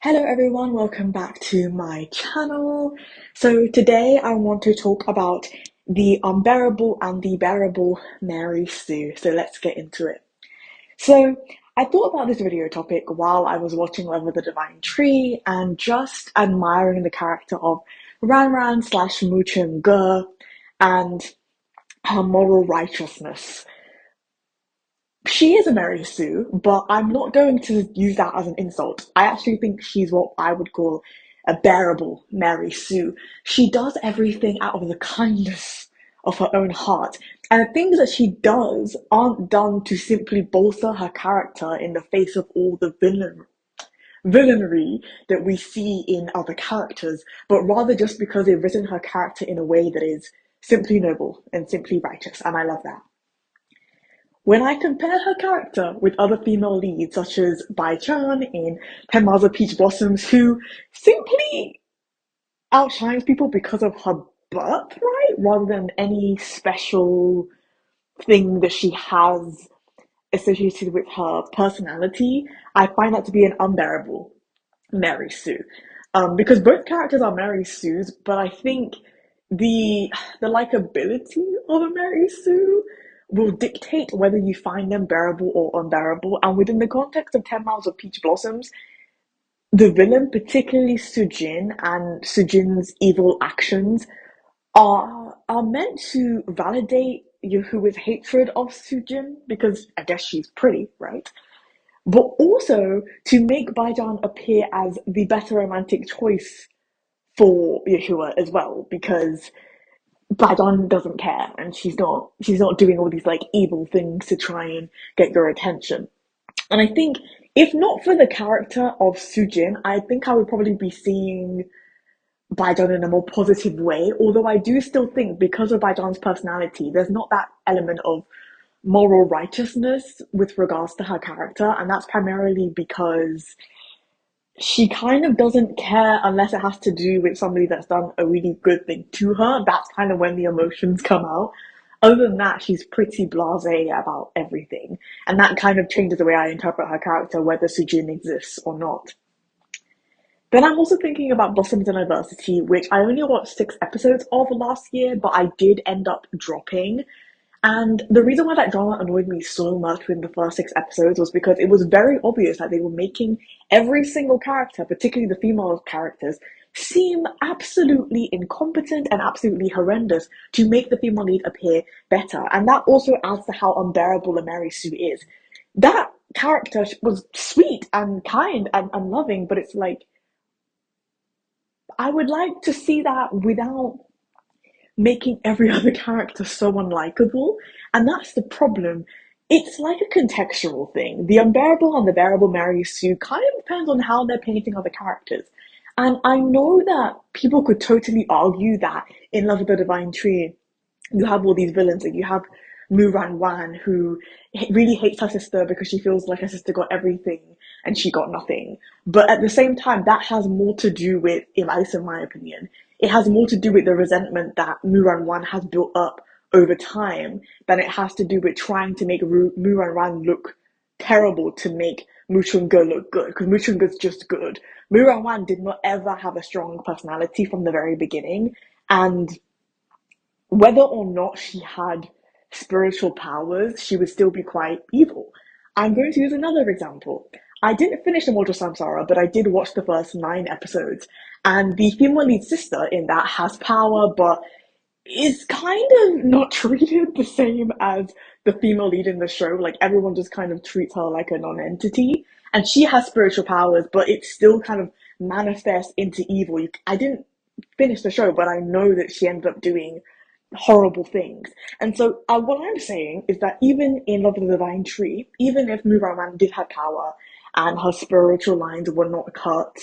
Hello everyone, welcome back to my channel. So today I want to talk about the Unbearable and the Bearable Mary Sue. So let's get into it. So I thought about this video topic while I was watching Love of the Divine Tree and just admiring the character of Ran Ran slash Muchen Ge and her moral righteousness. She is a Mary Sue, but I'm not going to use that as an insult. I actually think she's what I would call a bearable Mary Sue. She does everything out of the kindness of her own heart. And the things that she does aren't done to simply bolster her character in the face of all the villainy that we see in other characters, but rather just because they've written her character in a way that is simply noble and simply righteous. And I love that. When I compare her character with other female leads, such as Bai Chan in 10 Miles of Peach Blossoms, who simply outshines people because of her birthright rather than any special thing that she has associated with her personality, I find that to be an unbearable Mary Sue. Because both characters are Mary Sues, but I think the the likability of a Mary Sue will dictate whether you find them bearable or unbearable. And within the context of 10 Miles of Peach Blossoms, the villain, particularly Sujin and Sujin's evil actions, are meant to validate Yuhua's hatred of Sujin because I guess she's pretty, right? But also to make Baijan appear as the better romantic choice for Yeshua as well, because Baijan doesn't care and she's not doing all these like evil things to try and get your attention. And I think if not for the character of Sujin, I think I would probably be seeing Baijan in a more positive way. Although I do still think because of Baijan's personality, there's not that element of moral righteousness with regards to her character, and that's primarily because she kind of doesn't care unless it has to do with somebody that's done a really good thing to her. That's kind of when the emotions come out. Other than that, she's pretty blasé about everything, and that kind of changes the way I interpret her character, whether Sujin exists or not. Then I'm also thinking about Blossoms in Adversity, which I only watched 6 episodes of last year, but I did end up dropping. And the reason why that drama annoyed me so much in the first 6 episodes was because it was very obvious that they were making every single character, particularly the female characters, seem absolutely incompetent and absolutely horrendous to make the female lead appear better. And that also adds to how unbearable a Mary Sue is. That character was sweet and kind and loving, but it's like, I would like to see that without making every other character so unlikable. And that's the problem. It's like a contextual thing. The unbearable and the bearable Mary Sue kind of depends on how they're painting other characters. And I know that people could totally argue that in Love of the Divine Tree, you have all these villains. Like you have Muran Wan, who really hates her sister because she feels like her sister got everything and she got nothing. But at the same time, that has more to do with, in my opinion, it has more to do with the resentment that Muran Wan has built up over time than it has to do with trying to make Muran Wan look terrible to make Muchunga look good, because Muchunga's just good. Muran Wan did not ever have a strong personality from the very beginning, and whether or not she had spiritual powers, she would still be quite evil. I'm going to use another example. I didn't finish Immortal Samsara, but I did watch the first 9 episodes. And the female lead sister in that has power, but is kind of not treated the same as the female lead in the show. Like everyone just kind of treats her like a non-entity. And she has spiritual powers, but it still kind of manifests into evil. I didn't finish the show, but I know that she ended up doing horrible things. And so what I'm saying is that even in Love of the Divine Tree, even if Muraman did have power and her spiritual lines were not cut,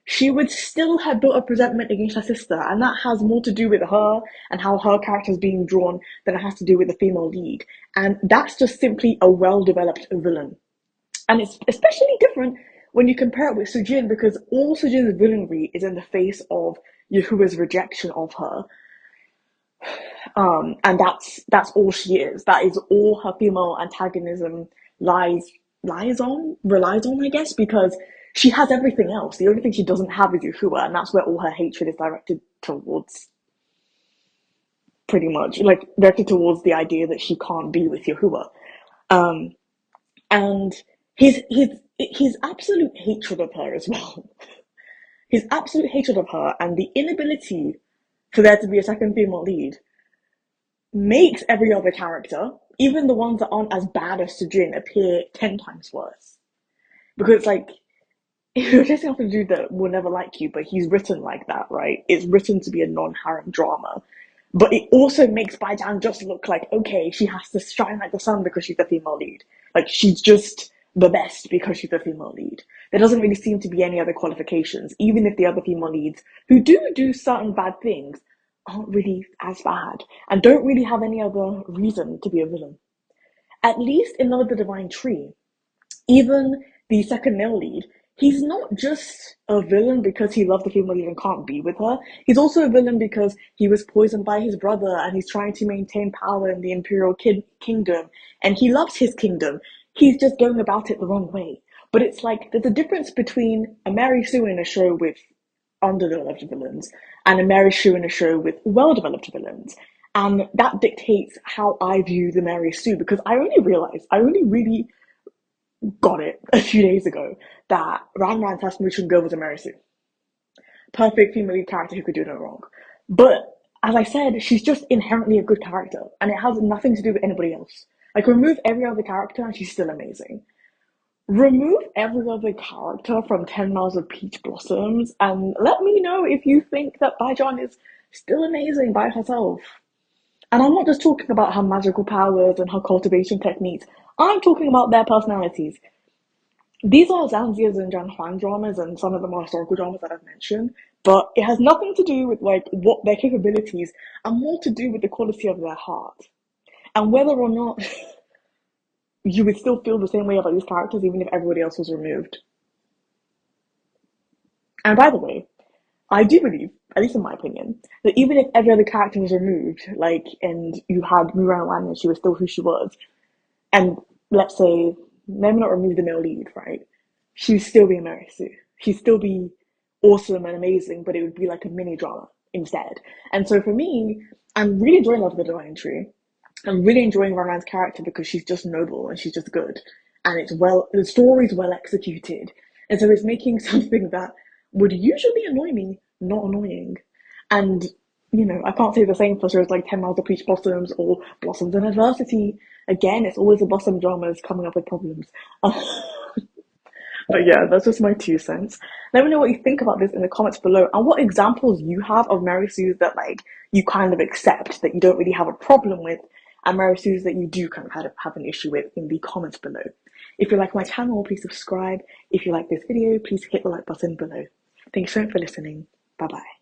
she would still have built up resentment against her sister. And that has more to do with her and how her character is being drawn than it has to do with the female lead. And that's just simply a well-developed villain. And it's especially different when you compare it with Sujin, because all Sujin's villainy is in the face of Yahuwah's rejection of her. And that's all she is. That is all her female antagonism relies on, I guess, because She has everything else. The only thing she doesn't have is Yuhua, and that's where all her hatred is directed towards, pretty much. Like, directed towards the idea that she can't be with Yuhua. Um, and his absolute hatred of her as well. His absolute hatred of her and the inability for there to be a second female lead makes every other character, even the ones that aren't as bad as Sujin, appear 10 times worse. Because it's like, if you're chasing after a dude that will never like you, but he's written like that, right? It's written to be a non-harem drama. But it also makes Baijan just look like, okay, she has to shine like the sun because she's the female lead. Like, she's just the best because she's the female lead. There doesn't really seem to be any other qualifications, even if the other female leads, who do certain bad things, aren't really as bad, and don't really have any other reason to be a villain. At least in Love of the Divine Tree, even the second male lead, he's not just a villain because he loves the female lead and can't be with her. He's also a villain because he was poisoned by his brother and he's trying to maintain power in the Imperial Kingdom. And he loves his kingdom. He's just going about it the wrong way. But it's like, there's a difference between a Mary Sue in a show with underdeveloped villains and a Mary Sue in a show with well-developed villains. And that dictates how I view the Mary Sue, because I only really got it a few days ago that Ranman's Transformation Girl was a Mary Sue. Perfect female lead character who could do no wrong. But as I said, she's just inherently a good character, and it has nothing to do with anybody else. Like, remove every other character and she's still amazing. Remove every other character from 10 Miles of Peach Blossoms and let me know if you think that Baijan is still amazing by herself. And I'm not just talking about her magical powers and her cultivation techniques. I'm talking about their personalities. These are Zanzia's and Janhuan dramas, and some of them are historical dramas that I've mentioned, but it has nothing to do with like what their capabilities, and more to do with the quality of their heart. And whether or not you would still feel the same way about these characters even if everybody else was removed. And by the way, I do believe, at least in my opinion, that even if every other character was removed, like, and you had Muran Wan and she was still who she was, and let's say, maybe not remove the male lead, right? She'd still be a Mary Sue. She'd still be awesome and amazing, but it would be like a mini drama instead. And so for me, I'm really enjoying Love of the Divine Tree. I'm really enjoying Ranman's character because she's just noble and she's just good. And the story's well executed. And so it's making something that would usually annoy me not annoying. And, I can't say the same for shows like 10 Miles of Peach Blossoms or Blossoms in Adversity. Again, it's always the blossom dramas coming up with problems. But yeah, that's just my 2 cents. Let me know what you think about this in the comments below, and what examples you have of Mary Sue's that like you kind of accept, that you don't really have a problem with, and Mary Sue's that you do kind of have an issue with in the comments below. If you like my channel, please subscribe. If you like this video, please hit the like button below. Thanks so much for listening. Bye bye.